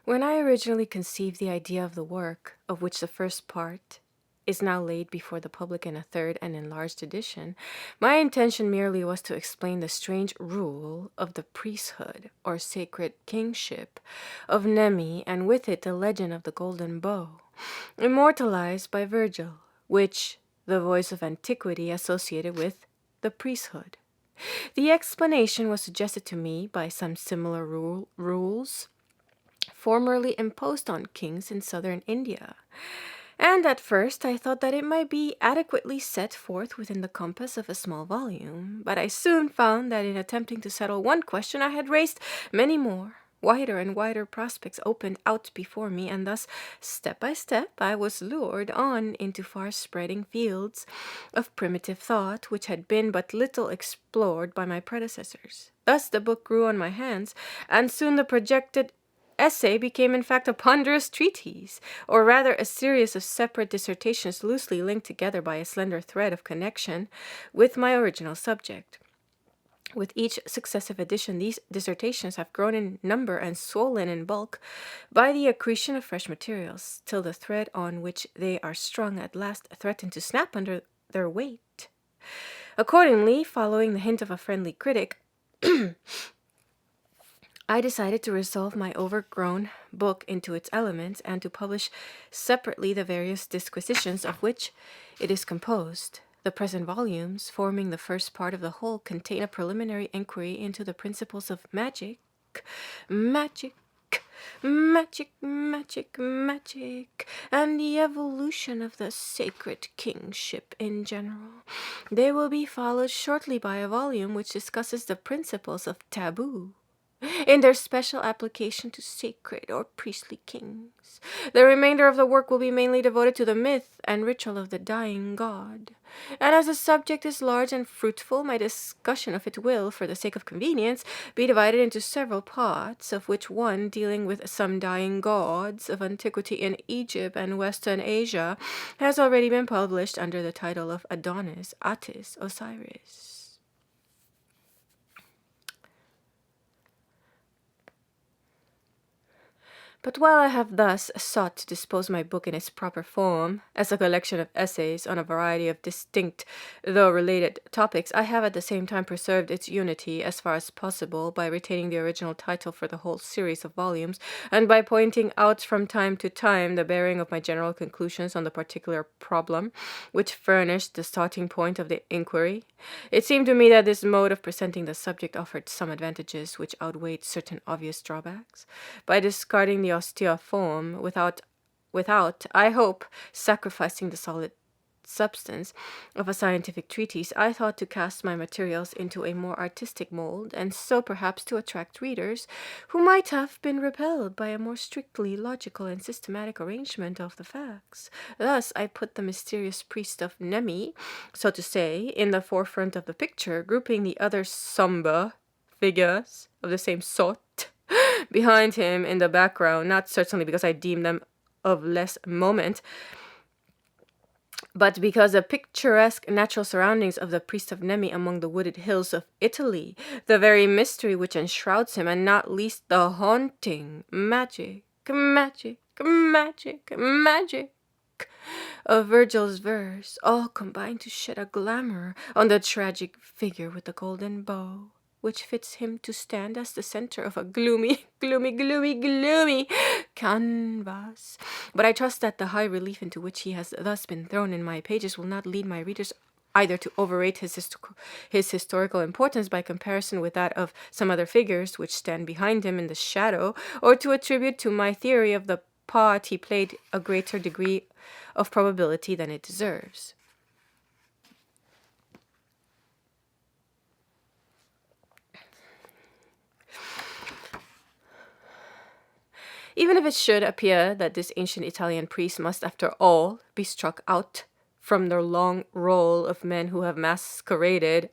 When I originally conceived the idea of the work, of which the first part is now laid before the public in a third and enlarged edition, my intention merely was to explain the strange rule of the priesthood, or sacred kingship, of Nemi, and with it the legend of the golden bow, immortalized by Virgil, which the voice of antiquity associated with the priesthood. The explanation was suggested to me by some similar rules formerly imposed on kings in southern India, and at first I thought that it might be adequately set forth within the compass of a small volume, but I soon found that in attempting to settle one question I had raised many more. Wider and wider prospects opened out before me, and thus, step by step, I was lured on into far-spreading fields of primitive thought which had been but little explored by my predecessors. Thus the book grew on my hands, and soon the projected essay became in fact a ponderous treatise, or rather a series of separate dissertations loosely linked together by a slender thread of connection with my original subject. With each successive edition, these dissertations have grown in number and swollen in bulk by the accretion of fresh materials, till the thread on which they are strung at last threatened to snap under their weight. Accordingly, following the hint of a friendly critic, I decided to resolve my overgrown book into its elements and to publish separately the various disquisitions of which it is composed. The present volumes, forming the first part of the whole, contain a preliminary inquiry into the principles of magic, magic, magic, magic, magic, and the evolution of the sacred kingship in general. They will be followed shortly by a volume which discusses the principles of taboo in their special application to sacred or priestly kings. The remainder of the work will be mainly devoted to the myth and ritual of the dying god. And as the subject is large and fruitful, my discussion of it will, for the sake of convenience, be divided into several parts, of which one, dealing with some dying gods of antiquity in Egypt and Western Asia, has already been published under the title of Adonis, Attis, Osiris. But while I have thus sought to dispose my book in its proper form, as a collection of essays on a variety of distinct, though related topics, I have at the same time preserved its unity as far as possible by retaining the original title for the whole series of volumes, and by pointing out from time to time the bearing of my general conclusions on the particular problem which furnished the starting point of the inquiry. It seemed to me that this mode of presenting the subject offered some advantages which outweighed certain obvious drawbacks. By discarding the austere form, without, I hope, sacrificing the solid substance of a scientific treatise, I thought to cast my materials into a more artistic mold, and so perhaps to attract readers who might have been repelled by a more strictly logical and systematic arrangement of the facts. Thus I put the mysterious priest of Nemi, so to say, in the forefront of the picture, grouping the other somber figures of the same sort behind him in the background, not certainly because I deem them of less moment, but because the picturesque natural surroundings of the priest of Nemi among the wooded hills of Italy, the very mystery which enshrouds him, and not least the haunting magic of Virgil's verse, all combine to shed a glamour on the tragic figure with the golden bow, which fits him to stand as the center of a gloomy canvas. But I trust that the high relief into which he has thus been thrown in my pages will not lead my readers either to overrate his historical importance by comparison with that of some other figures which stand behind him in the shadow, or to attribute to my theory of the part he played a greater degree of probability than it deserves. Even if it should appear that this ancient Italian priest must, after all, be struck out from the long roll of men who have masqueraded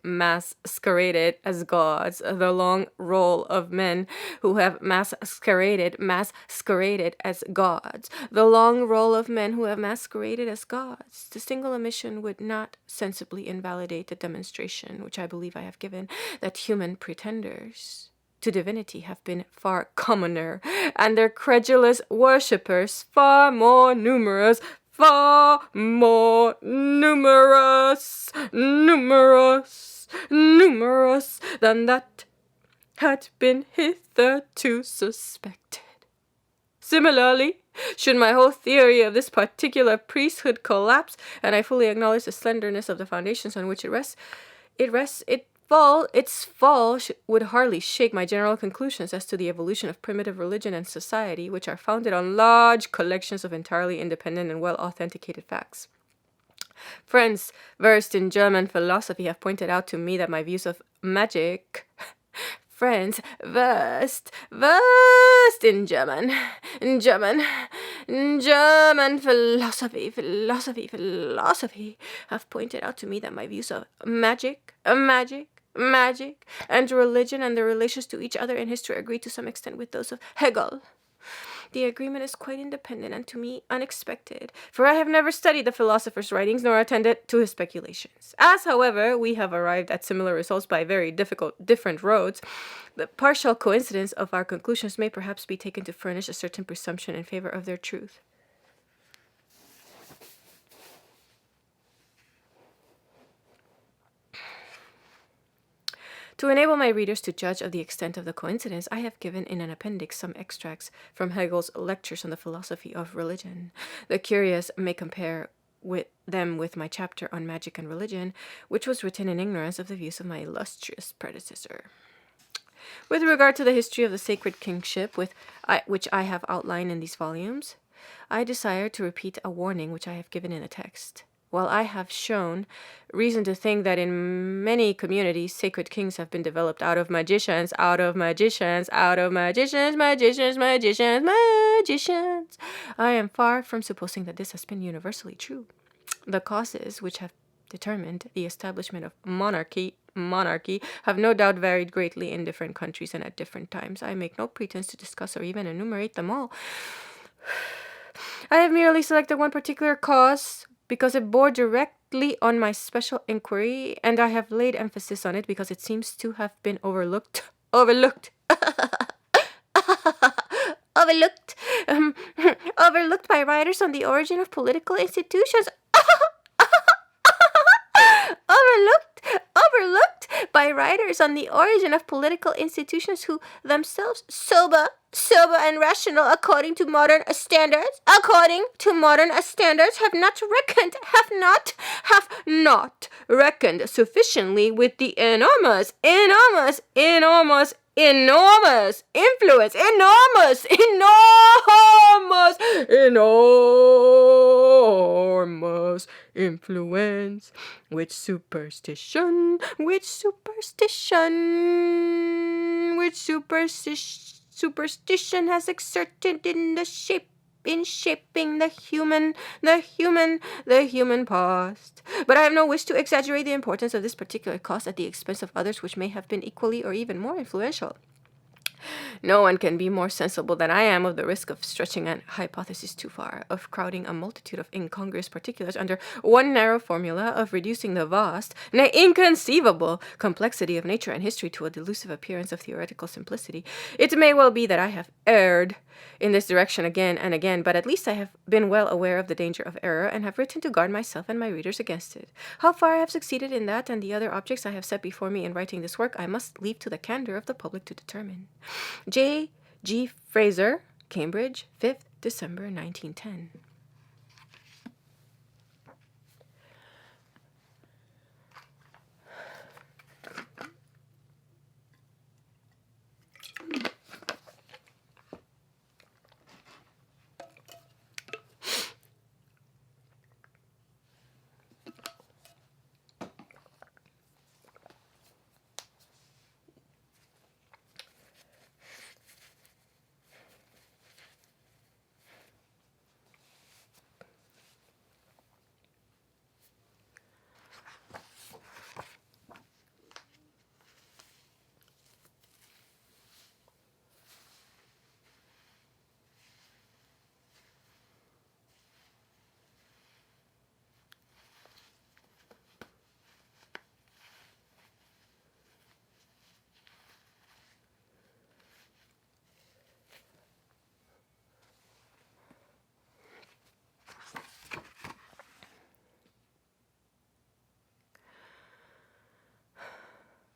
as gods, the long roll of men who have masqueraded as gods, the long roll of men who have masqueraded as gods, the single omission would not sensibly invalidate the demonstration which I believe I have given, that human pretenders to divinity have been far commoner, and their credulous worshippers far more numerous, numerous than that had been hitherto suspected. Similarly, should my whole theory of this particular priesthood collapse, and I fully acknowledge the slenderness of the foundations on which its fall would hardly shake my general conclusions as to the evolution of primitive religion and society, which are founded on large collections of entirely independent and well-authenticated facts. Friends versed in German philosophy have pointed out to me that my views of magic... Friends versed in German philosophy have pointed out to me that my views of magic, and religion and their relations to each other in history agree to some extent with those of Hegel. The agreement is quite independent and to me unexpected, for I have never studied the philosopher's writings nor attended to his speculations. As, however, we have arrived at similar results by very different roads, the partial coincidence of our conclusions may perhaps be taken to furnish a certain presumption in favor of their truth. To enable my readers to judge of the extent of the coincidence, I have given in an appendix some extracts from Hegel's lectures on the philosophy of religion. The curious may compare them with my chapter on magic and religion, which was written in ignorance of the views of my illustrious predecessor. With regard to the history of the sacred kingship, which I have outlined in these volumes, I desire to repeat a warning which I have given in the text. While I have shown reason to think that in many communities, sacred kings have been developed out of magicians, I am far from supposing that this has been universally true. The causes which have determined the establishment of monarchy have no doubt varied greatly in different countries and at different times. I make no pretense to discuss or even enumerate them all. I have merely selected one particular cause because it bore directly on my special inquiry, and I have laid emphasis on it because it seems to have been overlooked by writers on the origin of political institutions. Overlooked by writers on the origin of political institutions who themselves sober and rational according to modern standards have not reckoned sufficiently with the enormous influence which superstition has exerted in shaping the human past. But I have no wish to exaggerate the importance of this particular cause at the expense of others which may have been equally or even more influential. No one can be more sensible than I am of the risk of stretching an hypothesis too far, of crowding a multitude of incongruous particulars under one narrow formula, of reducing the vast, nay, inconceivable complexity of nature and history to a delusive appearance of theoretical simplicity. It may well be that I have erred in this direction again and again, but at least I have been well aware of the danger of error and have written to guard myself and my readers against it. How far I have succeeded in that and the other objects I have set before me in writing this work, I must leave to the candor of the public to determine. J. G. Fraser, Cambridge, 5th December 1910.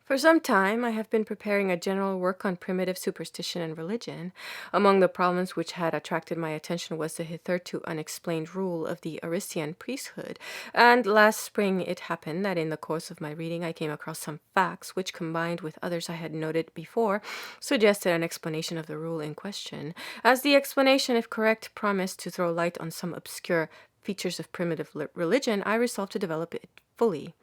For some time, I have been preparing a general work on primitive superstition and religion. Among the problems which had attracted my attention was the hitherto unexplained rule of the Arician priesthood, and last spring it happened that in the course of my reading I came across some facts which, combined with others I had noted before, suggested an explanation of the rule in question. As the explanation, if correct, promised to throw light on some obscure features of primitive religion, I resolved to develop it fully,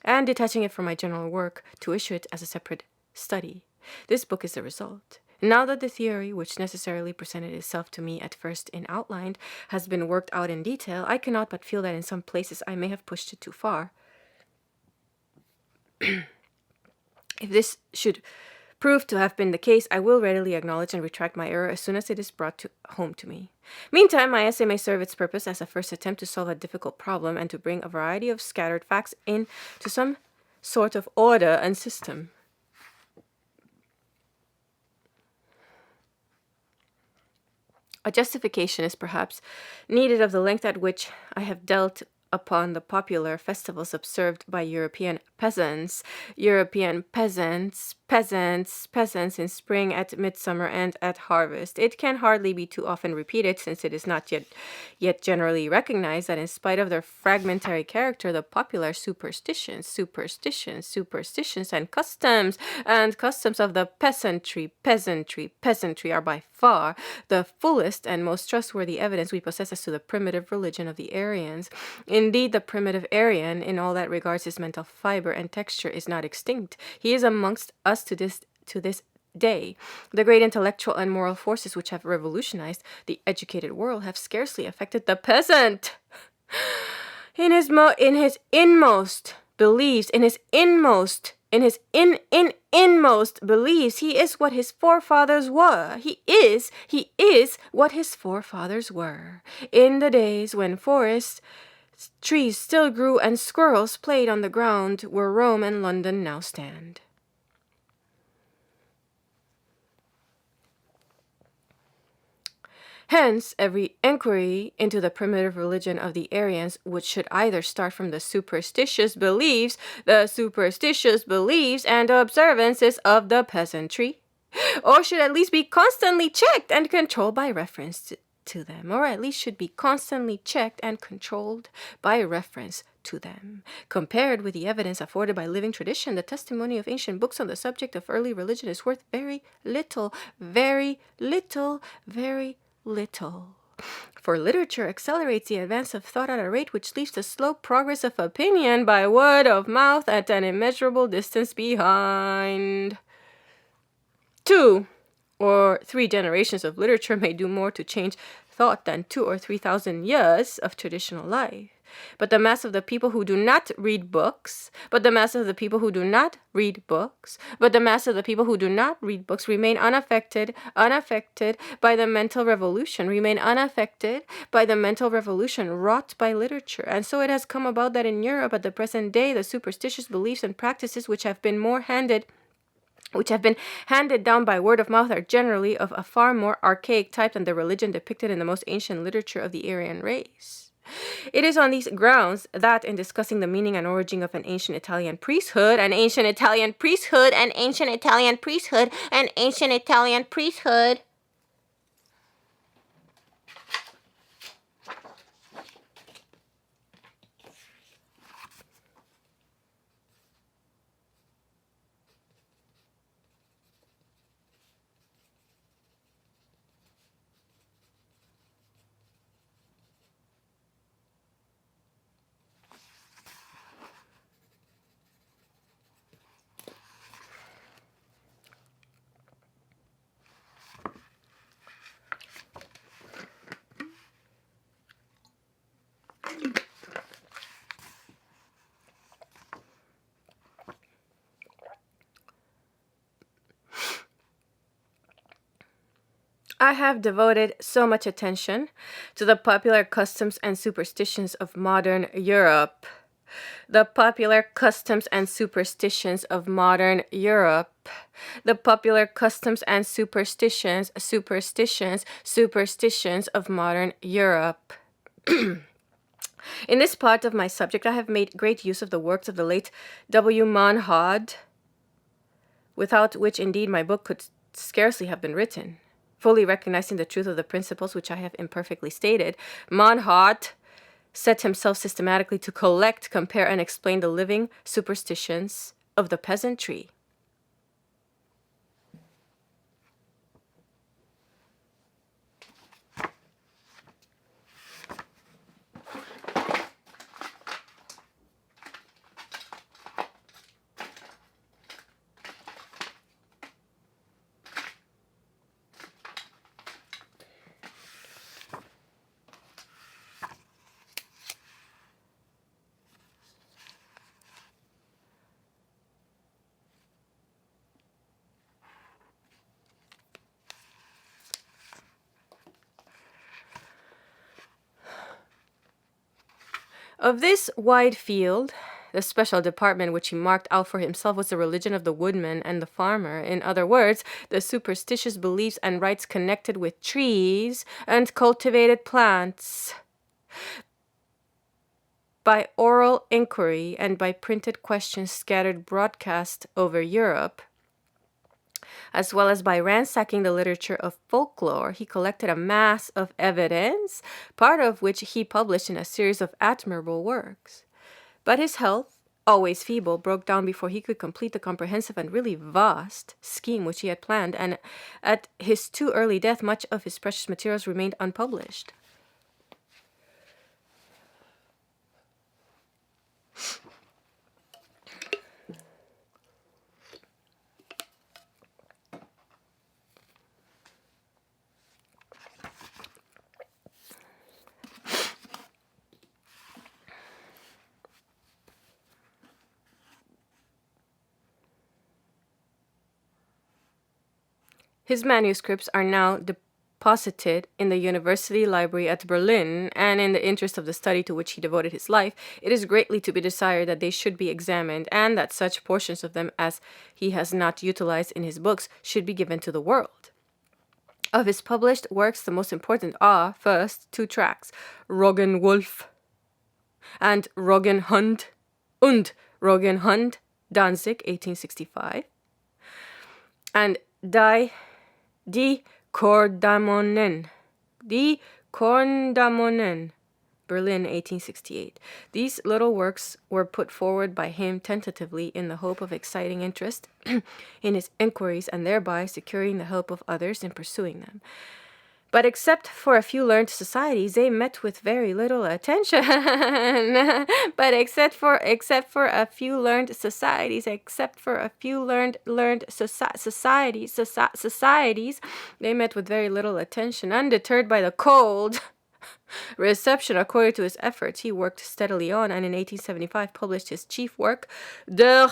and detaching it from my general work, to issue it as a separate study. This book is the result. Now that the theory, which necessarily presented itself to me at first in outline, has been worked out in detail, I cannot but feel that in some places I may have pushed it too far. If this should prove to have been the case, I will readily acknowledge and retract my error as soon as it is brought home to me. Meantime, my essay may serve its purpose as a first attempt to solve a difficult problem and to bring a variety of scattered facts into some sort of order and system. A justification is perhaps needed of the length at which I have dealt upon the popular festivals observed by European peasants in spring, at midsummer, and at harvest. It can hardly be too often repeated, since it is not yet generally recognized that in spite of their fragmentary character, the popular superstitions, and customs of the peasantry are by far the fullest and most trustworthy evidence we possess as to the primitive religion of the Aryans. Indeed, the primitive Aryan, in all that regards his mental fiber and texture, is not extinct. He is amongst us to this day. The great intellectual and moral forces which have revolutionized the educated world have scarcely affected the peasant. In his inmost beliefs, he is what his forefathers were. He is what his forefathers were. In the days when forests, trees still grew and squirrels played on the ground where Rome and London now stand. Hence, every inquiry into the primitive religion of the Aryans, which should either start from the superstitious beliefs and observances of the peasantry, or should at least be constantly checked and controlled by reference to them, Compared with the evidence afforded by living tradition, the testimony of ancient books on the subject of early religion is worth very little. For literature accelerates the advance of thought at a rate which leaves the slow progress of opinion by word of mouth at an immeasurable distance behind. 2 or 3 generations of literature may do more to change thought than 2,000 or 3,000 years of traditional life. But the mass of the people who do not read books remain unaffected by the mental revolution, wrought by literature. And so it has come about that in Europe at the present day, the superstitious beliefs and practices which have been handed down by word of mouth are generally of a far more archaic type than the religion depicted in the most ancient literature of the Aryan race. It is on these grounds that, in discussing the meaning and origin of an ancient Italian priesthood, I have devoted so much attention to the popular customs and superstitions of modern Europe. The popular customs and superstitions of modern Europe. The popular customs and superstitions of modern Europe. In this part of my subject, I have made great use of the works of the late W. Monhod, without which indeed my book could scarcely have been written. Fully recognizing the truth of the principles which I have imperfectly stated, Mannhardt set himself systematically to collect, compare, and explain the living superstitions of the peasantry. Of this wide field, the special department which he marked out for himself was the religion of the woodman and the farmer. In other words, the superstitious beliefs and rites connected with trees and cultivated plants. By oral inquiry and by printed questions scattered broadcast over Europe, as well as by ransacking the literature of folklore, he collected a mass of evidence, part of which he published in a series of admirable works. But his health, always feeble, broke down before he could complete the comprehensive and really vast scheme which he had planned, and at his too early death, much of his precious materials remained unpublished. His manuscripts are now deposited in the University Library at Berlin, and in the interest of the study to which he devoted his life, it is greatly to be desired that they should be examined, and that such portions of them as he has not utilized in his books should be given to the world. Of his published works, the most important are, first, 2 tracts, Roggenwolf and Roggenhund, und Roggenhund, Danzig, 1865, and Die Kordamonen, Berlin, 1868. These little works were put forward by him tentatively in the hope of exciting interest in his inquiries and thereby securing the help of others in pursuing them. But except for a few learned societies, they met with very little attention. But except for a few learned societies, societies, they met with very little attention. Undeterred by the cold reception according to his efforts, he worked steadily on, and in 1875 published his chief work, Der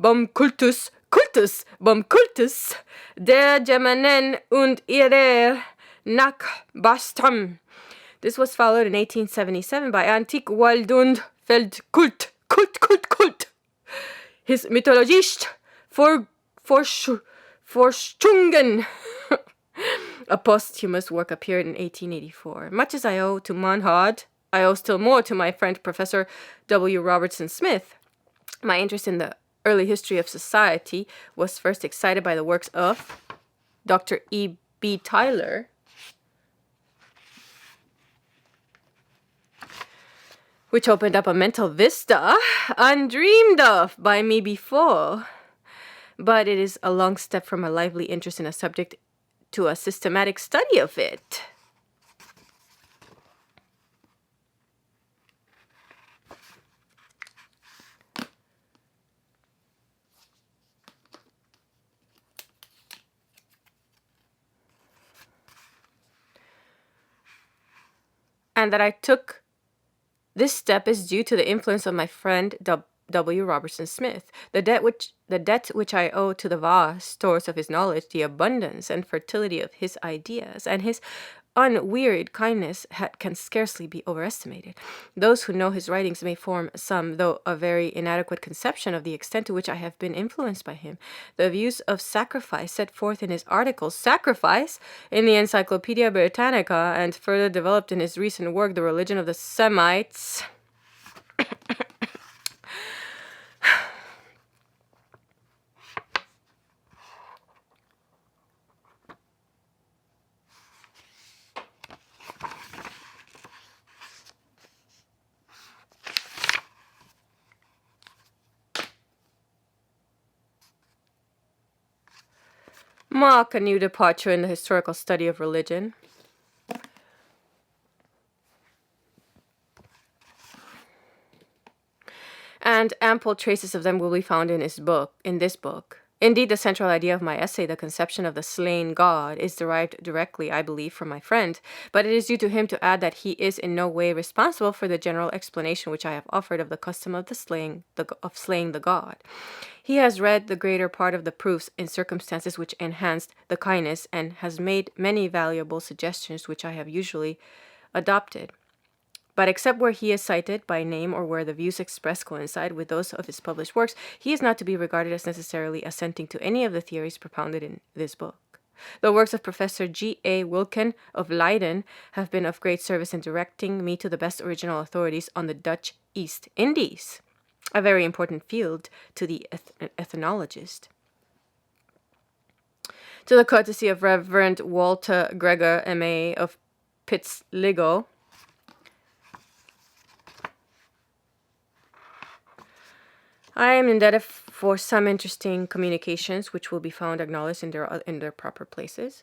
Baumkultus, der Germanen und ihrer Nachbarstamm. This was followed in 1877 by Antik Wald- und Feldkult, Kult. His mythologist Forschungen. A posthumous work appeared in 1884. Much as I owe to Mannhardt, I owe still more to my friend Professor W. Robertson Smith. My interest in the early history of society was first excited by the works of Dr. E. B. Tyler, which opened up a mental vista undreamed of by me before. But it is a long step from a lively interest in a subject to a systematic study of it. And that I took this step is due to the influence of my friend W. Robertson Smith. The debt which I owe to the vast stores of his knowledge, the abundance and fertility of his ideas, and his unwearied kindness can scarcely be overestimated. Those who know his writings may form some, though a very inadequate conception of the extent to which I have been influenced by him. The views of sacrifice set forth in his article Sacrifice in the Encyclopedia Britannica, and further developed in his recent work The Religion of the Semites, mark a new departure in the historical study of religion. And ample traces of them will be found in this book. Indeed, the central idea of my essay, the conception of the slain God, is derived directly, I believe, from my friend, but it is due to him to add that he is in no way responsible for the general explanation which I have offered of the custom of slaying the God. He has read the greater part of the proofs in circumstances which enhanced the kindness, and has made many valuable suggestions which I have usually adopted. But except where he is cited by name or where the views expressed coincide with those of his published works, he is not to be regarded as necessarily assenting to any of the theories propounded in this book. The works of Professor G. A. Wilken of Leiden have been of great service in directing me to the best original authorities on the Dutch East Indies, a very important field to the ethnologist. To the courtesy of Reverend Walter Gregor, M.A. of Pitsligo, I am indebted for some interesting communications which will be found acknowledged in their proper places.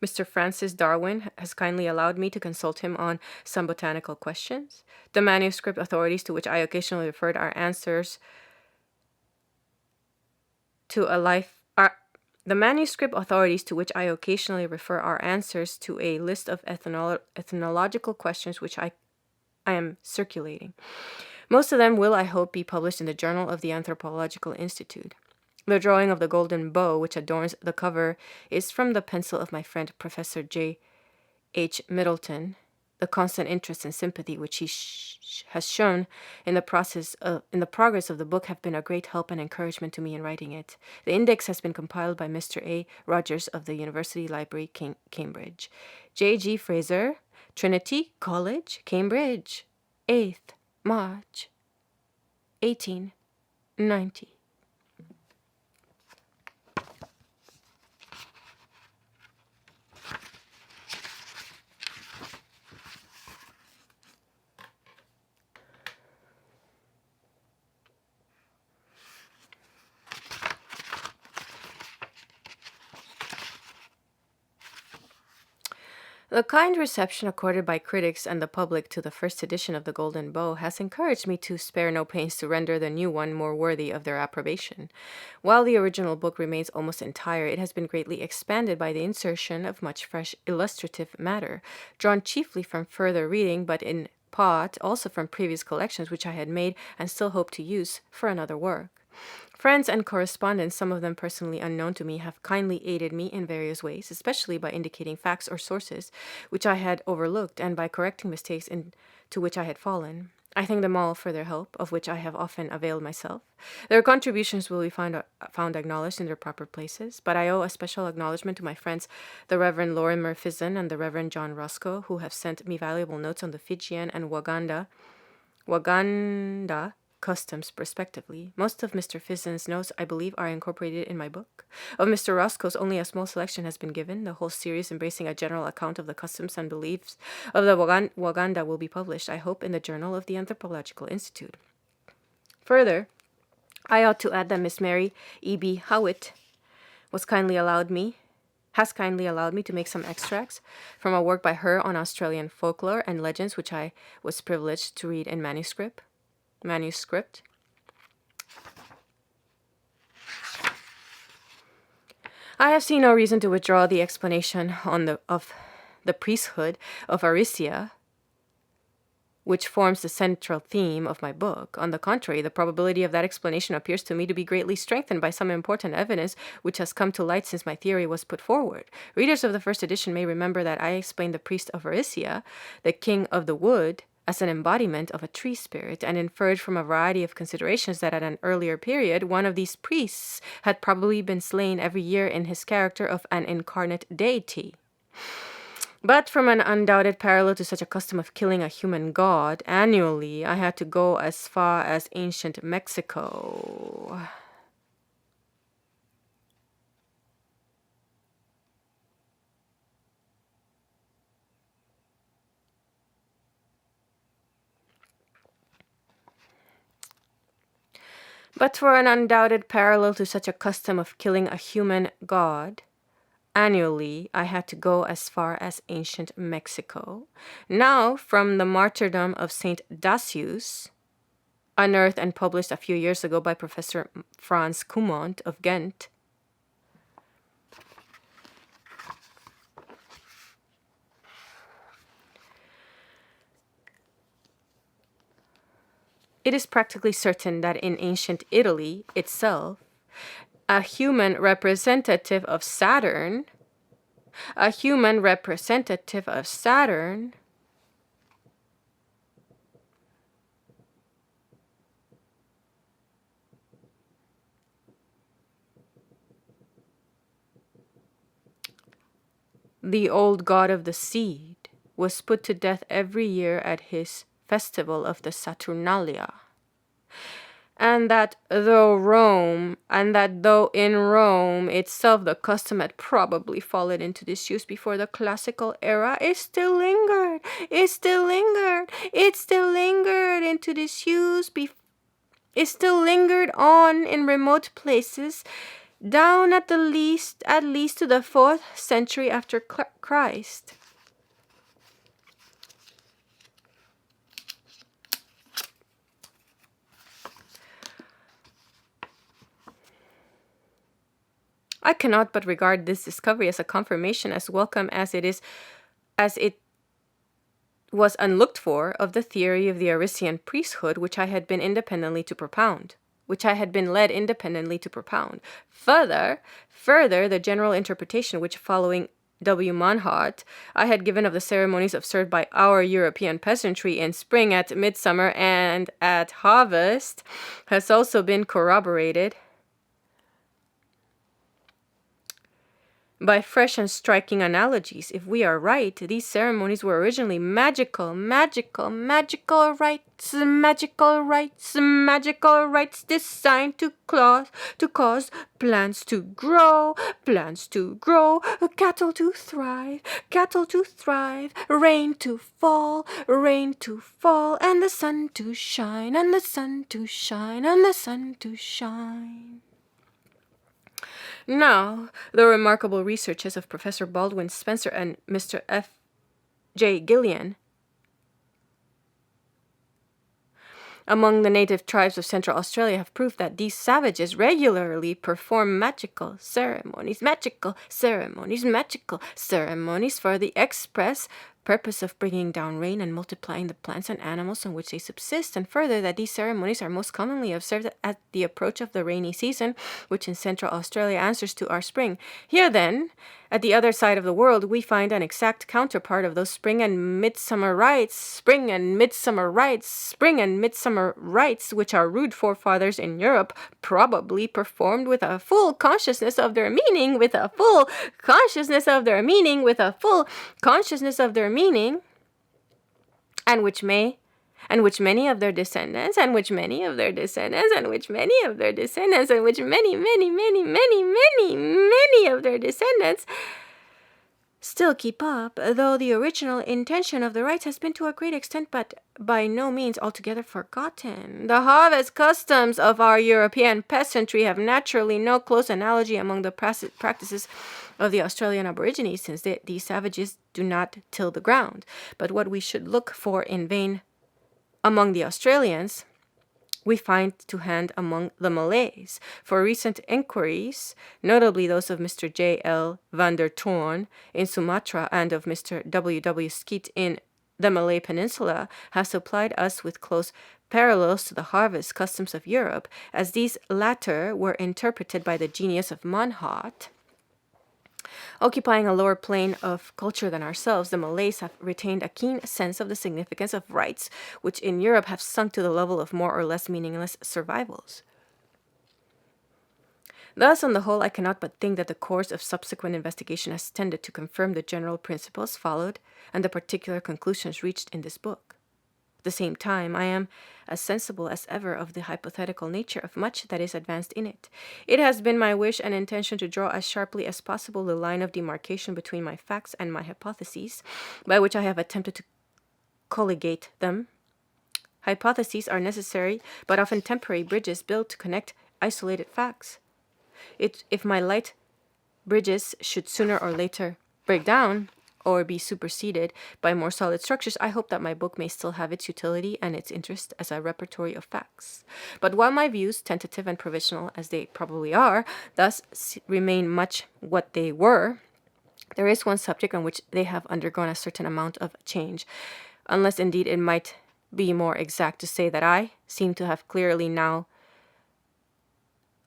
Mr. Francis Darwin has kindly allowed me to consult him on some botanical questions. The manuscript authorities to which I occasionally referred our answers to a life the manuscript authorities to which I occasionally refer our answers to a list of ethnological questions which I am circulating. Most of them will, I hope, be published in the Journal of the Anthropological Institute. The drawing of the golden bow which adorns the cover is from the pencil of my friend Professor J. H. Middleton. The constant interest and sympathy which he has shown in the progress of the book have been a great help and encouragement to me in writing it. The index has been compiled by Mr. A. Rogers of the University Library, Cambridge. J. G. Fraser, Trinity College, Cambridge, 8th March, 1890. The kind reception accorded by critics and the public to the first edition of The Golden Bow has encouraged me to spare no pains to render the new one more worthy of their approbation. While the original book remains almost entire, it has been greatly expanded by the insertion of much fresh illustrative matter, drawn chiefly from further reading, but in part also from previous collections which I had made and still hope to use for another work. Friends and correspondents, some of them personally unknown to me, have kindly aided me in various ways, especially by indicating facts or sources which I had overlooked and by correcting mistakes into which I had fallen. I thank them all for their help, of which I have often availed myself. Their contributions will be found acknowledged in their proper places, but I owe a special acknowledgment to my friends, the Reverend Lorimer Fizzen and the Reverend John Roscoe, who have sent me valuable notes on the Fijian and Waganda customs, respectively. Most of Mr. Fizzen's notes, I believe, are incorporated in my book. Of Mr. Roscoe's, only a small selection has been given. The whole series, embracing a general account of the customs and beliefs of the Waganda, will be published, I hope, in the Journal of the Anthropological Institute. Further, I ought to add that Miss Mary E.B. Howitt has kindly allowed me to make some extracts from a work by her on Australian folklore and legends, which I was privileged to read in manuscript. I have seen no reason to withdraw the explanation of the priesthood of Aricia, which forms the central theme of my book. On the contrary, the probability of that explanation appears to me to be greatly strengthened by some important evidence which has come to light since my theory was put forward. Readers of the first edition may remember that I explained the priest of Aricia, the king of the wood, as an embodiment of a tree spirit, and inferred from a variety of considerations that at an earlier period one of these priests had probably been slain every year in his character of an incarnate deity. But from an undoubted parallel to such a custom of killing a human god annually, I had to go as far as ancient Mexico. But for an undoubted parallel to such a custom of killing a human god, annually, I had to go as far as ancient Mexico. Now, from the martyrdom of Saint Dacius, unearthed and published a few years ago by Professor Franz Kumont of Ghent, it is practically certain that in ancient Italy itself, a human representative of Saturn, the old god of the seed, was put to death every year at his festival of the Saturnalia. And that though in Rome itself the custom had probably fallen into disuse before the classical era, it still lingered into disuse, it still lingered on in remote places, down at least to the 4th century after Christ. I cannot but regard this discovery as a confirmation as welcome as it was unlooked for of the theory of the Arician priesthood which I had been led independently to propound. Further, the general interpretation which, following W. Monhot, I had given of the ceremonies observed by our European peasantry in spring, at midsummer, and at harvest, has also been corroborated by fresh and striking analogies. If we are right, these ceremonies were originally magical rites designed to cause plants to grow, cattle to thrive, rain to fall, and the sun to shine, Now, the remarkable researches of Professor Baldwin Spencer and Mr. F. J. Gillian among the native tribes of Central Australia have proved that these savages regularly perform magical ceremonies for the express purpose of bringing down rain and multiplying the plants and animals on which they subsist, and further that these ceremonies are most commonly observed at the approach of the rainy season, which in Central Australia answers to our spring. Here then, at the other side of the world, we find an exact counterpart of those spring and midsummer rites, which our rude forefathers in Europe probably performed with a full consciousness of their meaning, and which many of their descendants, still keep up, though the original intention of the rites has been to a great extent, but by no means altogether forgotten. The harvest customs of our European peasantry have naturally no close analogy among the practices of the Australian Aborigines, since these savages do not till the ground. But what we should look for in vain among the Australians, we find to hand among the Malays. For recent inquiries, notably those of Mr. J. L. van der Toorn in Sumatra and of Mr. W. W. Skeet in the Malay Peninsula, have supplied us with close parallels to the harvest customs of Europe, as these latter were interpreted by the genius of Monhot. Occupying a lower plane of culture than ourselves, the Malays have retained a keen sense of the significance of rites, which in Europe have sunk to the level of more or less meaningless survivals. Thus, on the whole, I cannot but think that the course of subsequent investigation has tended to confirm the general principles followed and the particular conclusions reached in this book. At the same time, I am as sensible as ever of the hypothetical nature of much that is advanced in it. It has been my wish and intention to draw as sharply as possible the line of demarcation between my facts and my hypotheses, by which I have attempted to colligate them. Hypotheses are necessary, but often temporary bridges built to connect isolated facts. If my light bridges should sooner or later break down or be superseded by more solid structures, I hope that my book may still have its utility and its interest as a repertory of facts. But while my views, tentative and provisional as they probably are, thus remain much what they were, there is one subject on which they have undergone a certain amount of change, unless indeed it might be more exact to say that I seem to have clearly now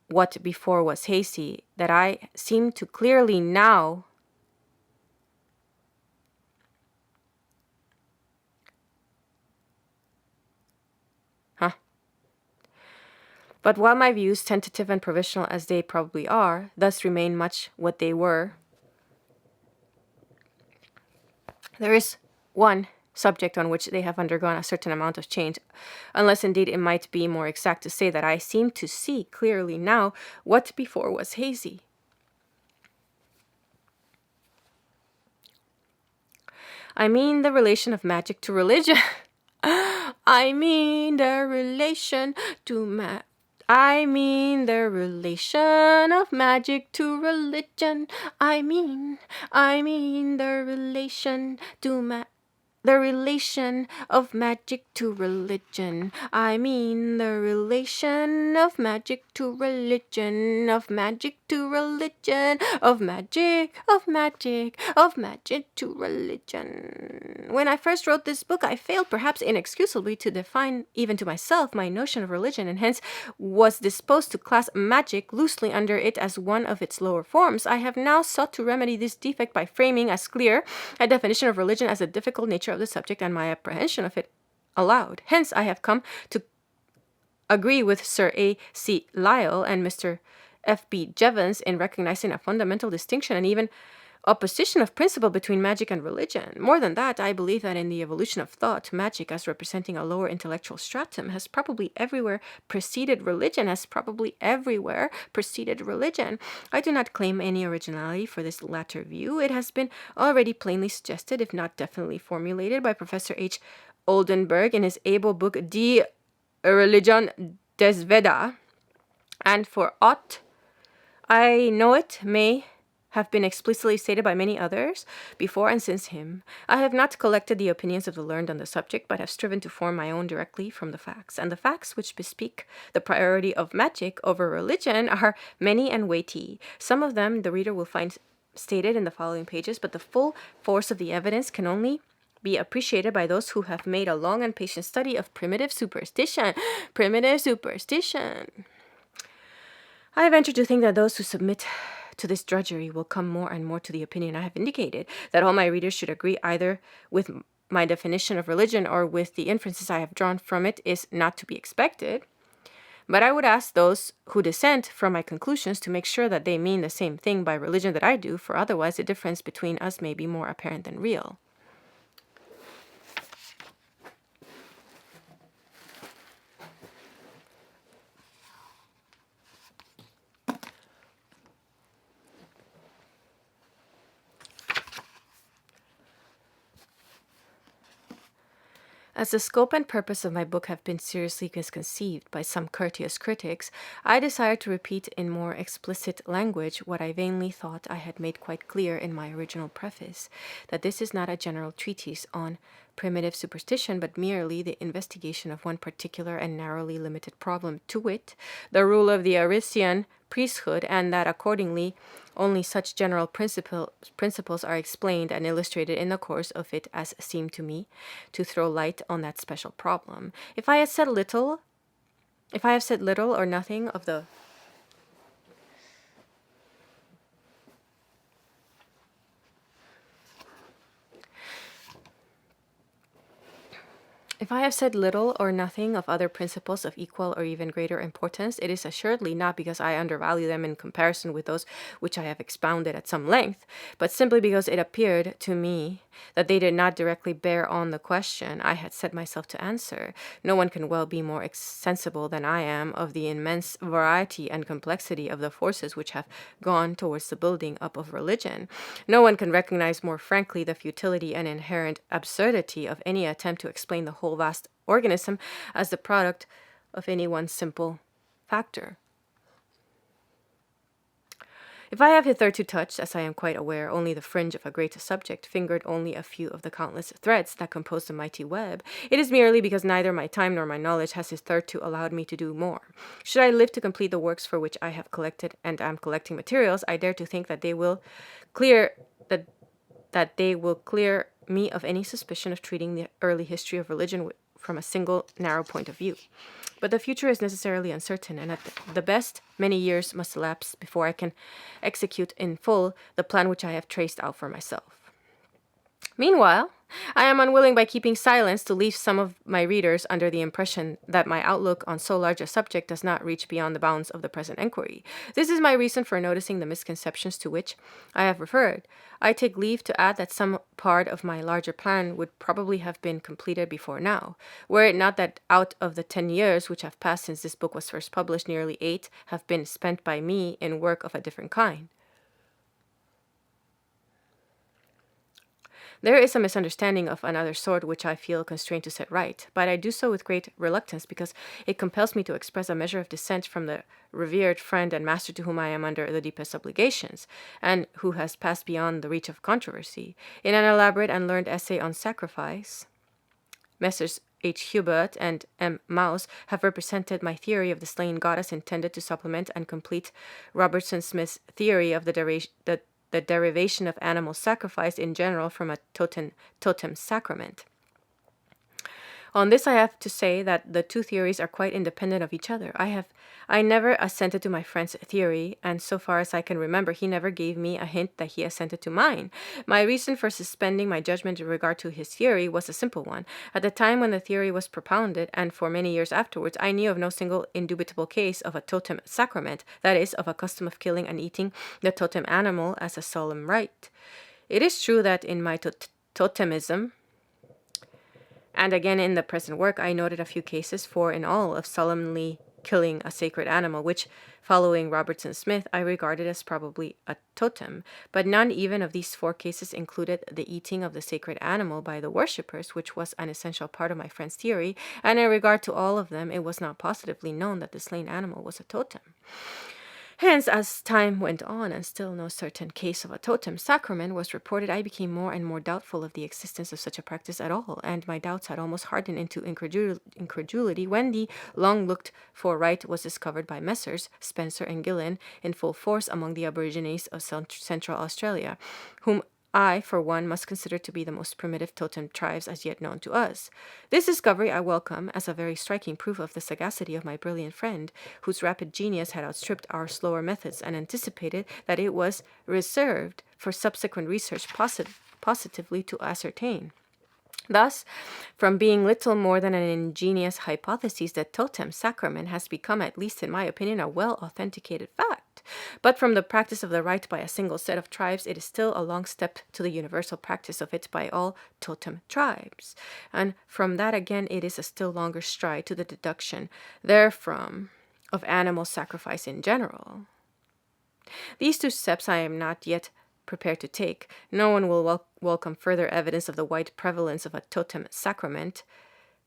what before was hazy, that I seem to clearly now But while my views, tentative and provisional as they probably are, thus remain much what they were, there is one subject on which they have undergone a certain amount of change, unless indeed it might be more exact to say that I seem to see clearly now what before was hazy. I mean the relation of magic to religion. I mean the relation to I mean the relation of magic to religion. I mean the relation to the relation of magic to religion. I mean the relation of magic to religion, of magic to religion, of magic to religion. When I first wrote this book, I failed perhaps inexcusably to define even to myself my notion of religion, and hence was disposed to class magic loosely under it as one of its lower forms. I have now sought to remedy this defect by framing as clear a definition of religion as the difficult nature of the subject and my apprehension of it aloud. Hence, I have come to agree with Sir A.C. Lyell and Mr. F.B. Jevons in recognizing a fundamental distinction and even opposition of principle between magic and religion. More than that, I believe that in the evolution of thought, magic as representing a lower intellectual stratum has probably everywhere preceded religion, I do not claim any originality for this latter view. It has been already plainly suggested, if not definitely formulated, by Professor H. Oldenburg in his able book Die Religion des Veda, and for aught I know it may have been explicitly stated by many others before and since him. I have not collected the opinions of the learned on the subject, but have striven to form my own directly from the facts. And the facts which bespeak the priority of magic over religion are many and weighty. Some of them the reader will find stated in the following pages, but the full force of the evidence can only be appreciated by those who have made a long and patient study of primitive superstition. I venture to think that those who submit to this drudgery will come more and more to the opinion I have indicated, that all my readers should agree either with my definition of religion or with the inferences I have drawn from it is not to be expected. But I would ask those who dissent from my conclusions to make sure that they mean the same thing by religion that I do, for otherwise the difference between us may be more apparent than real. As the scope and purpose of my book have been seriously misconceived by some courteous critics, I desire to repeat in more explicit language what I vainly thought I had made quite clear in my original preface, that this is not a general treatise on primitive superstition, but merely the investigation of one particular and narrowly limited problem, to wit, the rule of the Arician priesthood, and that accordingly only such general principles are explained and illustrated in the course of it as seem to me to throw light on that special problem. If I have said little or nothing of the If I have said little or nothing of other principles of equal or even greater importance, it is assuredly not because I undervalue them in comparison with those which I have expounded at some length, but simply because it appeared to me that they did not directly bear on the question I had set myself to answer. No one can well be more sensible than I am of the immense variety and complexity of the forces which have gone towards the building up of religion. No one can recognize more frankly the futility and inherent absurdity of any attempt to explain the whole whole vast organism as the product of any one simple factor. If I have hitherto touched, as I am quite aware, only the fringe of a great subject, fingered only a few of the countless threads that compose the mighty web, it is merely because neither my time nor my knowledge has hitherto allowed me to do more. Should I live to complete the works for which I have collected and am collecting materials, I dare to think that they will clear me of any suspicion of treating the early history of religion from a single narrow point of view. But the future is necessarily uncertain, and at the best, many years must elapse before I can execute in full the plan which I have traced out for myself. Meanwhile, I am unwilling by keeping silence to leave some of my readers under the impression that my outlook on so large a subject does not reach beyond the bounds of the present inquiry. This is my reason for noticing the misconceptions to which I have referred. I take leave to add that some part of my larger plan would probably have been completed before now, were it not that out of the 10 years which have passed since this book was first published, nearly 8 have been spent by me in work of a different kind. There is a misunderstanding of another sort which I feel constrained to set right, but I do so with great reluctance because it compels me to express a measure of dissent from the revered friend and master to whom I am under the deepest obligations, and who has passed beyond the reach of controversy. In an elaborate and learned essay on sacrifice, Messrs. H. Hubert and M. Mouse have represented my theory of the slain goddess intended to supplement and complete Robertson Smith's theory of the derivation of animal sacrifice in general from a totem sacrament. On this I have to say that the two theories are quite independent of each other. I never assented to my friend's theory, and so far as I can remember, he never gave me a hint that he assented to mine. My reason for suspending my judgment in regard to his theory was a simple one. At the time when the theory was propounded, and for many years afterwards, I knew of no single indubitable case of a totem sacrament, that is, of a custom of killing and eating the totem animal as a solemn rite. It is true that in my totemism, and again in the present work, I noted a few cases, 4 in all, of solemnly killing a sacred animal, which, following Robertson Smith, I regarded as probably a totem. But none even of these 4 cases included the eating of the sacred animal by the worshippers, which was an essential part of my friend's theory, and in regard to all of them, it was not positively known that the slain animal was a totem. Hence, as time went on and still no certain case of a totem sacrament was reported, I became more and more doubtful of the existence of such a practice at all, and my doubts had almost hardened into incredulity when the long-looked-for rite was discovered by Messrs. Spencer and Gillen in full force among the Aborigines of Central Australia, whom I, for one, must consider to be the most primitive totem tribes as yet known to us. This discovery I welcome as a very striking proof of the sagacity of my brilliant friend, whose rapid genius had outstripped our slower methods and anticipated that it was reserved for subsequent research positively to ascertain. Thus, from being little more than an ingenious hypothesis, the totem sacrament has become, at least in my opinion, a well-authenticated fact. But from the practice of the rite by a single set of tribes, it is still a long step to the universal practice of it by all totem tribes. And from that again, it is a still longer stride to the deduction therefrom of animal sacrifice in general. These 2 steps I am not yet prepared to take. No one will welcome further evidence of the wide prevalence of a totem sacrament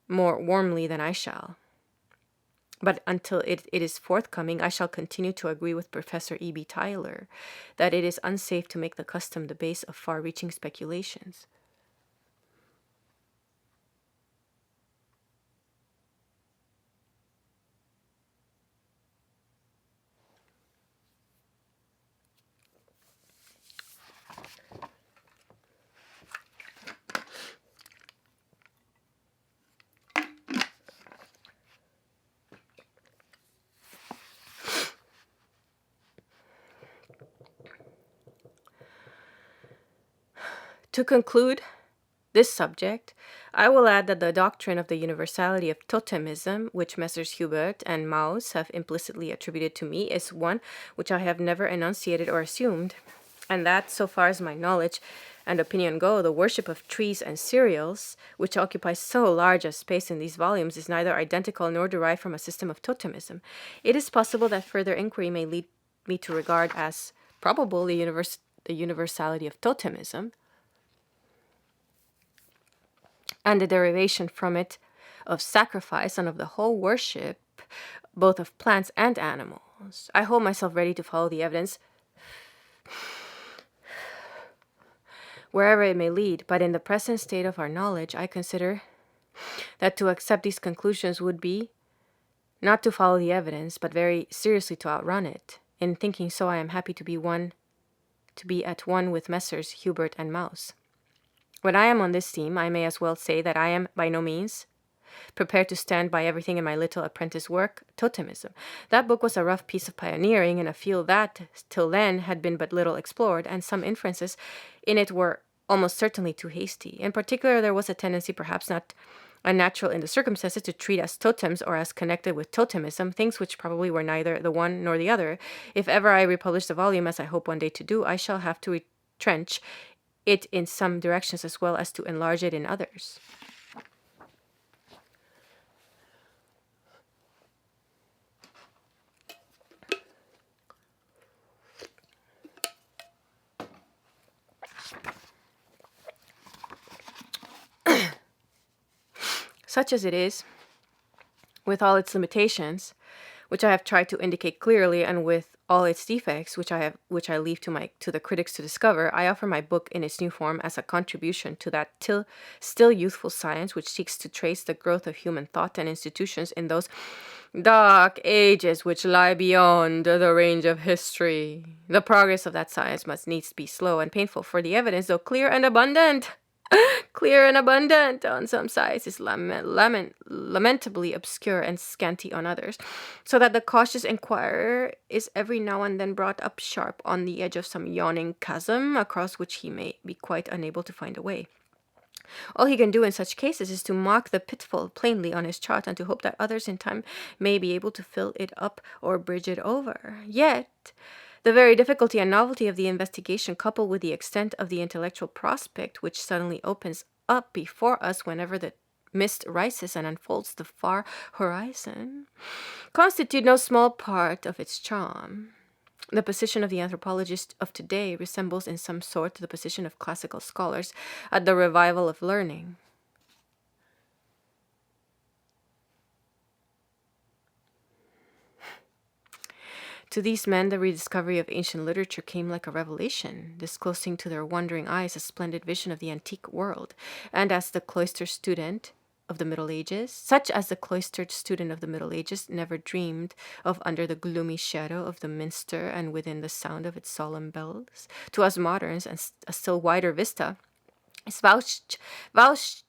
more warmly than I shall. But until it is forthcoming, I shall continue to agree with Professor E.B. Tyler that it is unsafe to make the custom the base of far-reaching speculations. To conclude this subject, I will add that the doctrine of the universality of totemism, which Messrs. Hubert and Mouse have implicitly attributed to me, is one which I have never enunciated or assumed, and that, so far as my knowledge and opinion go, the worship of trees and cereals, which occupies so large a space in these volumes, is neither identical nor derived from a system of totemism. It is possible that further inquiry may lead me to regard as probable the universality of totemism, and the derivation from it of sacrifice and of the whole worship, both of plants and animals. I hold myself ready to follow the evidence wherever it may lead, but in the present state of our knowledge, I consider that to accept these conclusions would be not to follow the evidence, but very seriously to outrun it. In thinking so, I am happy to be at one with Messrs. Hubert and Mouse. When I am on this theme, I may as well say that I am by no means prepared to stand by everything in my little apprentice work, totemism. That book was a rough piece of pioneering in a field that, till then, had been but little explored, and some inferences in it were almost certainly too hasty. In particular, there was a tendency, perhaps not unnatural in the circumstances, to treat as totems or as connected with totemism things which probably were neither the one nor the other. If ever I republish the volume, as I hope one day to do, I shall have to retrench it in some directions as well as to enlarge it in others. Such as it is, with all its limitations, which I have tried to indicate clearly, and with all its defects, which I leave to the critics to discover, I offer my book in its new form as a contribution to that still youthful science which seeks to trace the growth of human thought and institutions in those dark ages which lie beyond the range of history. The progress of that science must needs be slow and painful, for the evidence, though clear and abundant on some sides, is lamentably obscure and scanty on others, so that the cautious inquirer is every now and then brought up sharp on the edge of some yawning chasm, across which he may be quite unable to find a way. All he can do in such cases is to mark the pitfall plainly on his chart, and to hope that others in time may be able to fill it up or bridge it over. Yet the very difficulty and novelty of the investigation, coupled with the extent of the intellectual prospect which suddenly opens up before us whenever the mist rises and unfolds the far horizon, constitute no small part of its charm. The position of the anthropologist of today resembles in some sort the position of classical scholars at the revival of learning. To these men, the rediscovery of ancient literature came like a revelation, disclosing to their wondering eyes a splendid vision of the antique world, and as the cloistered student of the Middle Ages, never dreamed of under the gloomy shadow of the minster and within the sound of its solemn bells. To us moderns, and a still wider vista is vouchsafed.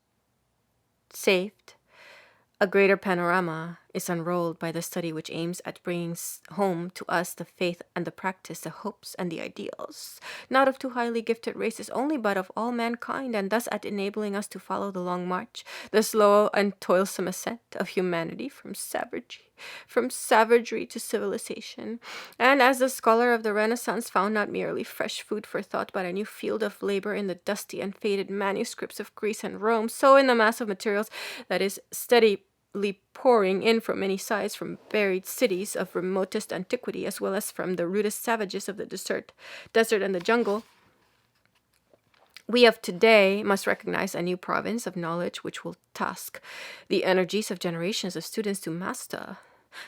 A greater panorama is unrolled by the study which aims at bringing home to us the faith and the practice, the hopes and the ideals, not of two highly gifted races only, but of all mankind, and thus at enabling us to follow the long march, the slow and toilsome ascent of humanity from savagery to civilization. And as the scholar of the Renaissance found not merely fresh food for thought, but a new field of labor in the dusty and faded manuscripts of Greece and Rome, so in the mass of materials that is steadily pouring in from many sides, from buried cities of remotest antiquity, as well as from the rudest savages of the desert and the jungle, we of today must recognize a new province of knowledge which will task the energies of generations of students to master.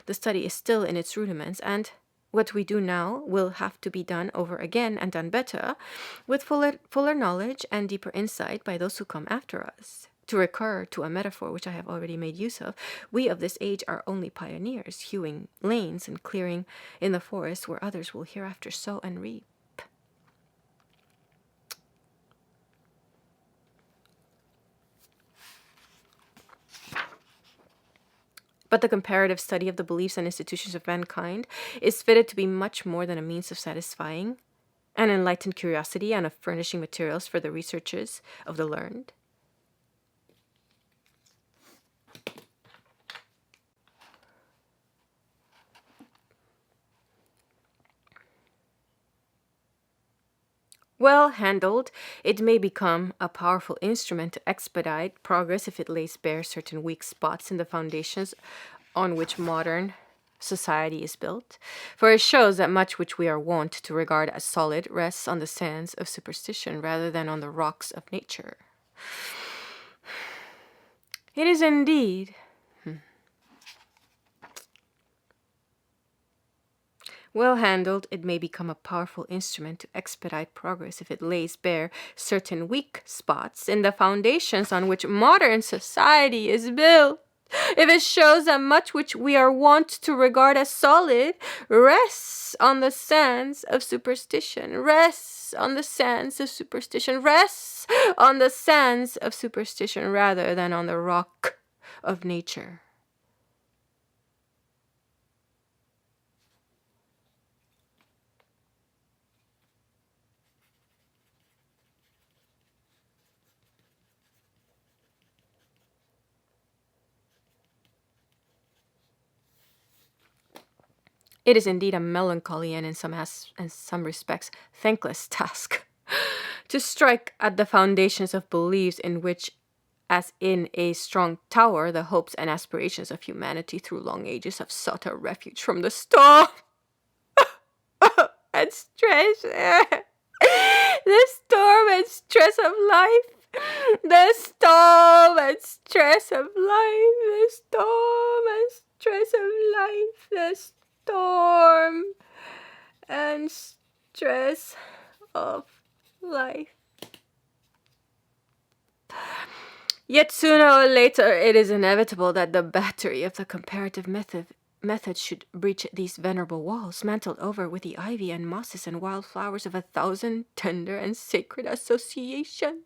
The study is still in its rudiments, and what we do now will have to be done over again and done better, with fuller knowledge and deeper insight by those who come after us. To recur to a metaphor which I have already made use of, we of this age are only pioneers, hewing lanes and clearing in the forest where others will hereafter sow and reap. But the comparative study of the beliefs and institutions of mankind is fitted to be much more than a means of satisfying an enlightened curiosity and of furnishing materials for the researches of the learned. Well handled, it may become a powerful instrument to expedite progress if it lays bare certain weak spots in the foundations on which modern society is built, for it shows that much which we are wont to regard as solid rests on the sands of superstition rather than on the rocks of nature. It is indeed Well handled, it may become a powerful instrument to expedite progress if it lays bare certain weak spots in the foundations on which modern society is built. If it shows that much which we are wont to regard as solid rests on the sands of superstition, rests on the sands of superstition, rests on the sands of superstition rather than on the rock of nature. It is indeed a melancholy and in some respects thankless task to strike at the foundations of beliefs in which, as in a strong tower, the hopes and aspirations of humanity through long ages have sought a refuge from the storm and stress. The storm and stress of life. The storm and stress of life. The storm and stress of life. The storm and stress of life. Yet sooner or later it is inevitable that the battery of the comparative method should breach these venerable walls, mantled over with the ivy and mosses and wild flowers of 1,000 tender and sacred associations.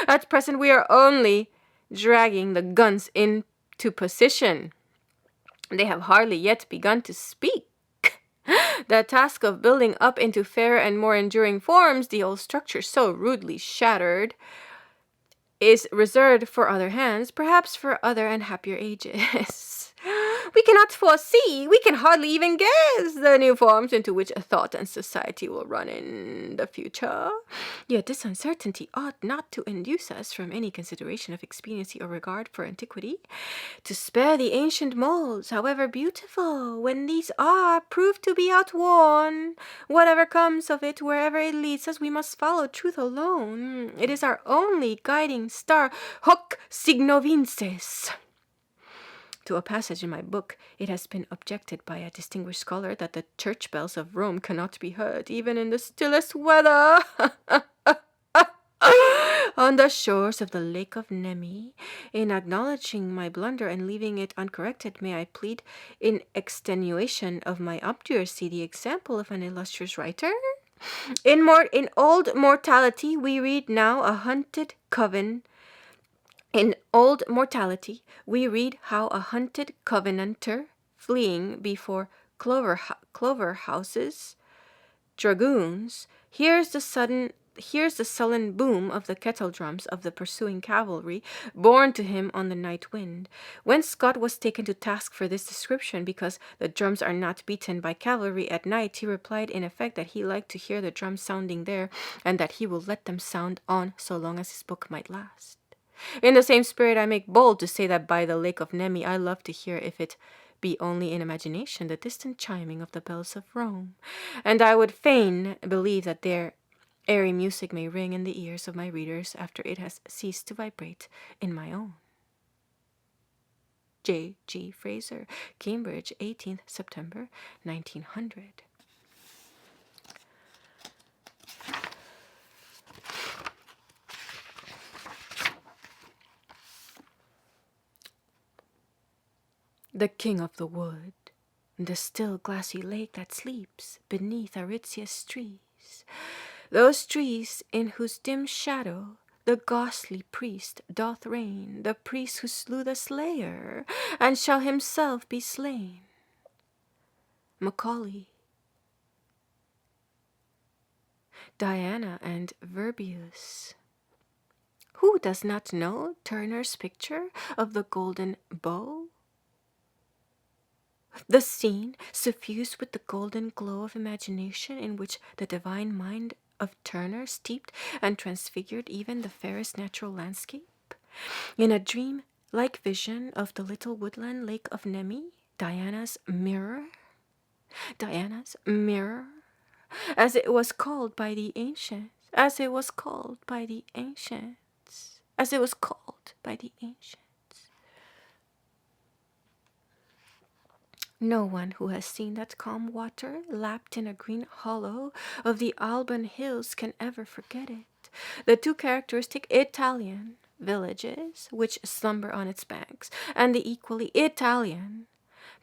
At present we are only dragging the guns into position. They have hardly yet begun to speak. The task of building up into fairer and more enduring forms the old structure so rudely shattered is reserved for other hands, perhaps for other and happier ages. We cannot foresee, we can hardly even guess the new forms into which thought and society will run in the future. Yet this uncertainty ought not to induce us, from any consideration of expediency or regard for antiquity, to spare the ancient molds, however beautiful, when these are proved to be outworn. Whatever comes of it, wherever it leads us, we must follow truth alone. It is our only guiding star. Hoc signo vinces. To a passage in my book, it has been objected by a distinguished scholar that the church bells of Rome cannot be heard even in the stillest weather. On the shores of the lake of Nemi, in acknowledging my blunder and leaving it uncorrected, may I plead in extenuation of my obduracy the example of an illustrious writer? In old mortality, we read now a hunted coven. In old mortality, we read how a hunted covenanter, fleeing before clover houses, dragoons, hears the sullen boom of the kettle drums of the pursuing cavalry borne to him on the night wind. When Scott was taken to task for this description because the drums are not beaten by cavalry at night, he replied in effect that he liked to hear the drums sounding there, and that he would let them sound on so long as his book might last. In the same spirit, I make bold to say that by the lake of Nemi I love to hear, if it be only in imagination, the distant chiming of the bells of Rome, and I would fain believe that their airy music may ring in the ears of my readers after it has ceased to vibrate in my own. J. G. Fraser, Cambridge, 18th September, 1900. The king of the wood, the still glassy lake that sleeps beneath Aritsia's trees, those trees in whose dim shadow the ghostly priest doth reign, the priest who slew the slayer, and shall himself be slain. Macaulay. Diana and Virbius. Who does not know Turner's picture of the golden bow? The scene, suffused with the golden glow of imagination, in which the divine mind of Turner steeped and transfigured even the fairest natural landscape. In a dream-like vision of the little woodland lake of Nemi, Diana's mirror, as it was called by the ancients, No one who has seen that calm water lapped in a green hollow of the Alban hills can ever forget it. The two characteristic Italian villages which slumber on its banks, and the equally Italian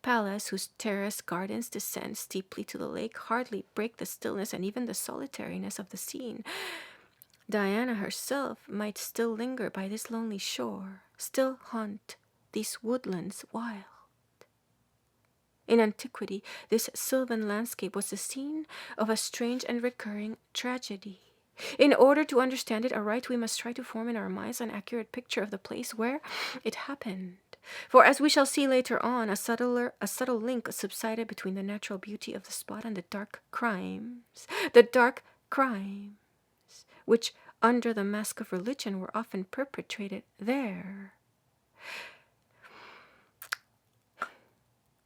palace whose terraced gardens descend steeply to the lake, hardly break the stillness and even the solitariness of the scene. Diana herself might still linger by this lonely shore, still haunt these woodlands wild. In antiquity, this sylvan landscape was the scene of a strange and recurring tragedy. In order to understand it aright, we must try to form in our minds an accurate picture of the place where it happened. For as we shall see later on, a subtle link subsided between the natural beauty of the spot and the dark crimes which under the mask of religion were often perpetrated there.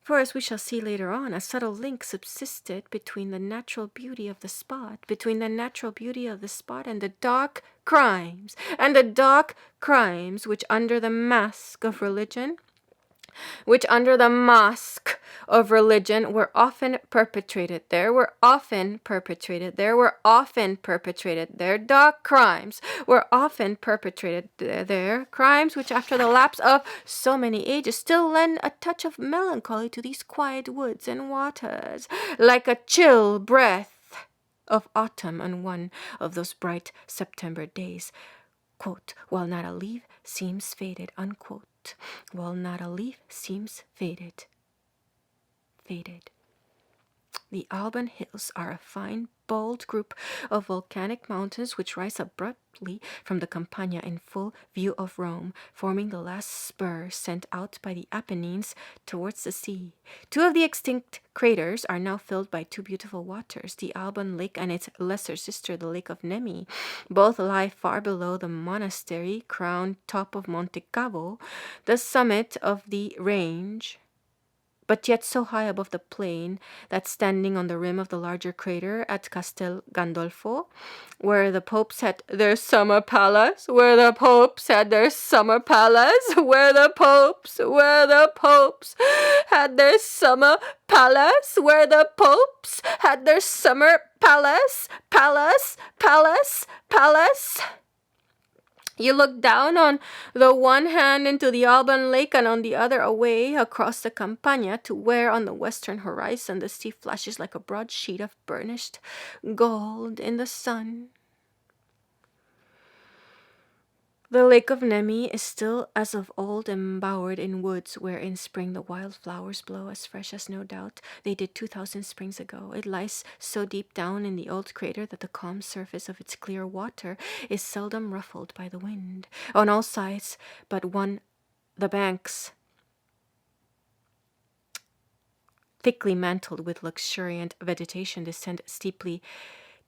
For as we shall see later on, a subtle link subsisted between the natural beauty of the spot, and the dark crimes, which under the mask of religion, were often perpetrated there. Dark crimes were often perpetrated there. Crimes which, after the lapse of so many ages, still lend a touch of melancholy to these quiet woods and waters, like a chill breath of autumn on one of those bright September days. Quote, while not a leaf seems faded, unquote. While not a leaf seems faded. The Alban Hills are a fine, bold group of volcanic mountains which rise abruptly from the Campagna in full view of Rome, forming the last spur sent out by the Apennines towards the sea. Two of the extinct craters are now filled by two beautiful waters, the Alban Lake and its lesser sister, the Lake of Nemi. Both lie far below the monastery crowned top of Monte Cavo, the summit of the range, but yet so high above the plain that standing on the rim of the larger crater at Castel Gandolfo, where the popes had their summer palace, where the popes had their summer palace, You look down on the one hand into the Alban Lake and on the other away across the Campagna to where on the western horizon the sea flashes like a broad sheet of burnished gold in the sun. The Lake of Nemi is still as of old embowered in woods where in spring the wild flowers blow as fresh as no doubt they did 2,000 springs ago. It lies so deep down in the old crater that the calm surface of its clear water is seldom ruffled by the wind. On all sides but one, the banks, thickly mantled with luxuriant vegetation, descend steeply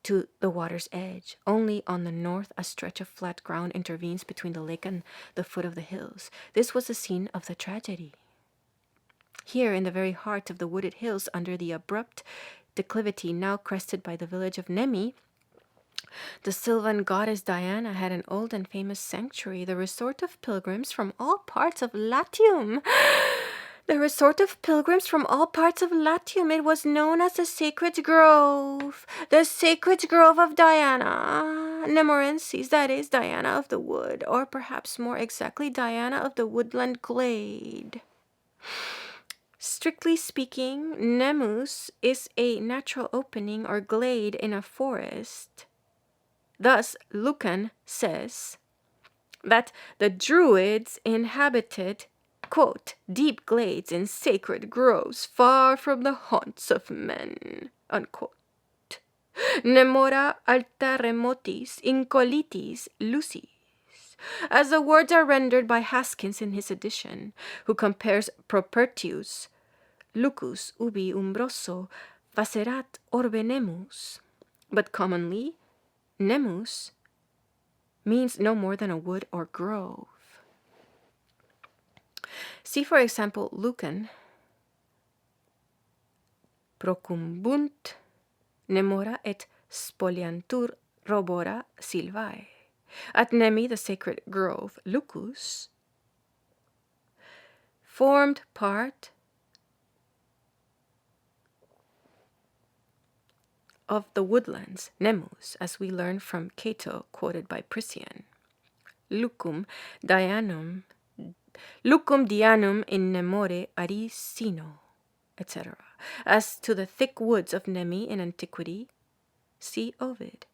to the water's edge. Only on the north a stretch of flat ground intervenes between the lake and the foot of the hills. This was the scene of the tragedy. Here, in the very heart of the wooded hills, under the abrupt declivity now crested by the village of Nemi, the sylvan goddess Diana had an old and famous sanctuary, the resort of pilgrims from all parts of Latium. It was known as the Sacred Grove. The Sacred Grove of Diana. Nemorensis, that is, Diana of the Wood, or perhaps more exactly, Diana of the Woodland Glade. Strictly speaking, Nemus is a natural opening or glade in a forest. Thus, Lucan says that the Druids inhabited, quote, deep glades and sacred groves far from the haunts of men, unquote. Nemora alta remotis incolitis lucis, as the words are rendered by Haskins in his edition, who compares Propertius, lucus ubi umbroso facerat orbe nemus. But commonly, nemus means no more than a wood or grove. See, for example, Lucan. Procumbunt nemora et spoliantur robora silvae. At Nemi, the sacred grove, lucus, formed part of the woodlands, Nemus, as we learn from Cato, quoted by Priscian. Lucum Dianum in nemore aricino, etc. As to the thick woods of Nemi in antiquity, see Ovid.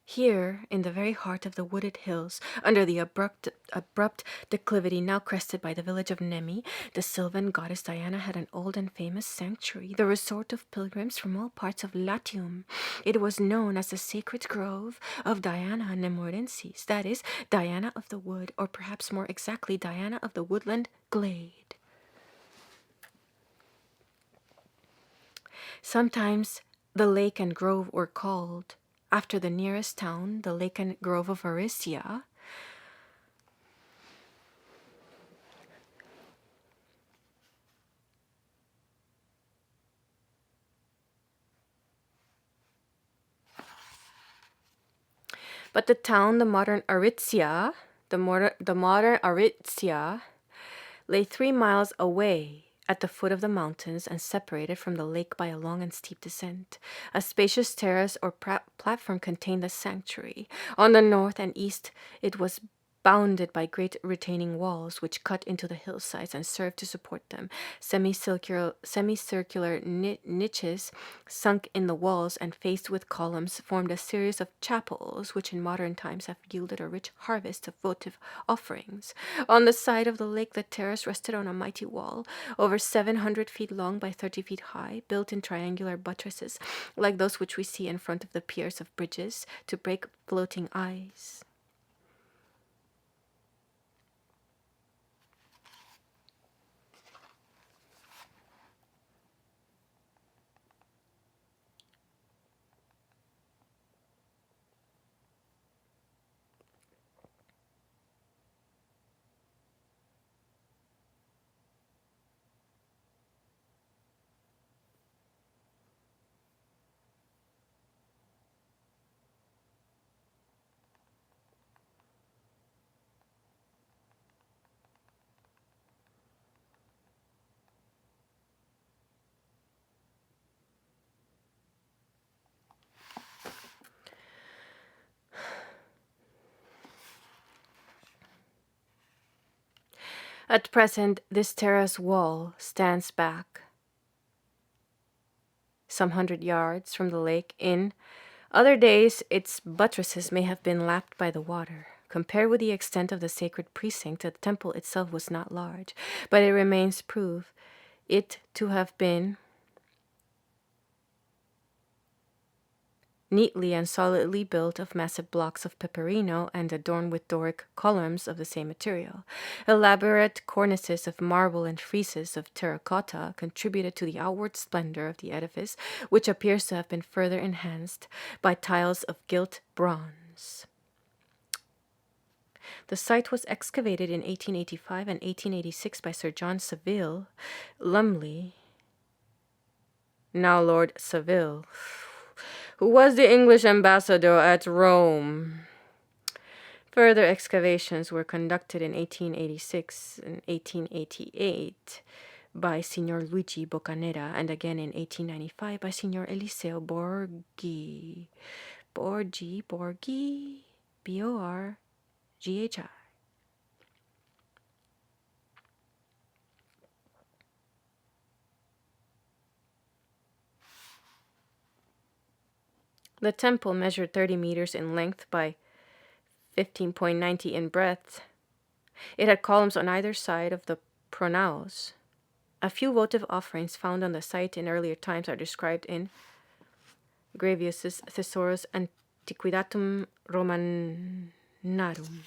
Here, in the very heart of the wooded hills, under the abrupt declivity now crested by the village of Nemi, the sylvan goddess Diana had an old and famous sanctuary, the resort of pilgrims from all parts of Latium. It was known as the sacred grove of Diana Nemorensis, that is, Diana of the wood, or perhaps more exactly, Diana of the woodland glade. Sometimes the lake and grove were called, after the nearest town, the lake and grove of Aricia. But the town, the modern Aritzia, lay 3 miles away at the foot of the mountains and separated from the lake by a long and steep descent. A spacious terrace or platform contained the sanctuary. On the north and east it was bounded by great retaining walls which cut into the hillsides and served to support them. Semicircular niches sunk in the walls and faced with columns formed a series of chapels which in modern times have yielded a rich harvest of votive offerings. On the side of the lake the terrace rested on a mighty wall, over 700 feet long by 30 feet high, built in triangular buttresses, like those which we see in front of the piers of bridges, to break floating ice. At present, this terrace wall stands back some 100 yards from the lake. In other days, its buttresses may have been lapped by the water. Compared with the extent of the sacred precinct, the temple itself was not large, but it remains proof it to have been neatly and solidly built of massive blocks of peperino and adorned with Doric columns of the same material. Elaborate cornices of marble and friezes of terracotta contributed to the outward splendor of the edifice, which appears to have been further enhanced by tiles of gilt bronze. The site was excavated in 1885 and 1886 by Sir John Saville Lumley, now Lord Saville, who was the English ambassador at Rome. Further excavations were conducted in 1886 and 1888 by Signor Luigi Boccanera, and again in 1895 by Signor Eliseo Borghi, Borghi, The temple measured 30 meters in length by 15.90 in breadth. It had columns on either side of the pronaos. A few votive offerings found on the site in earlier times are described in Gravius's Thesaurus Antiquidatum Romanarum.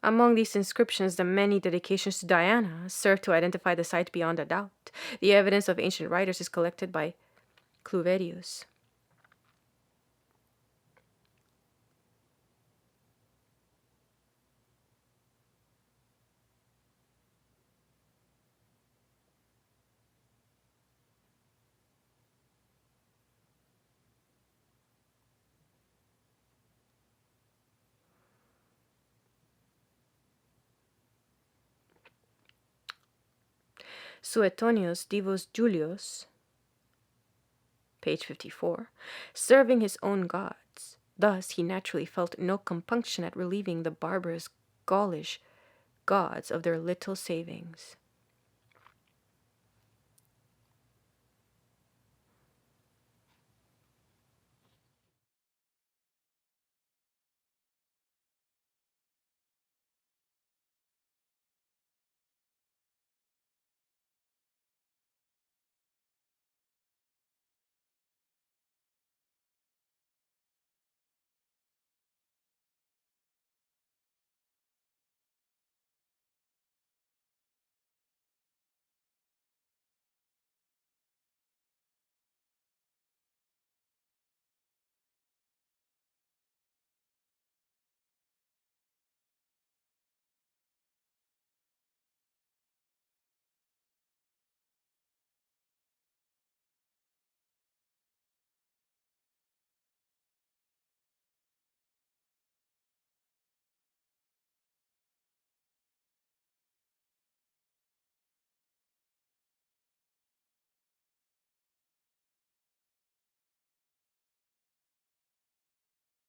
Among these inscriptions, the many dedications to Diana serve to identify the site beyond a doubt. The evidence of ancient writers is collected by Cluverius. Suetonius Divus Julius, page 54, serving his own gods. Thus he naturally felt no compunction at relieving the barbarous Gaulish gods of their little savings.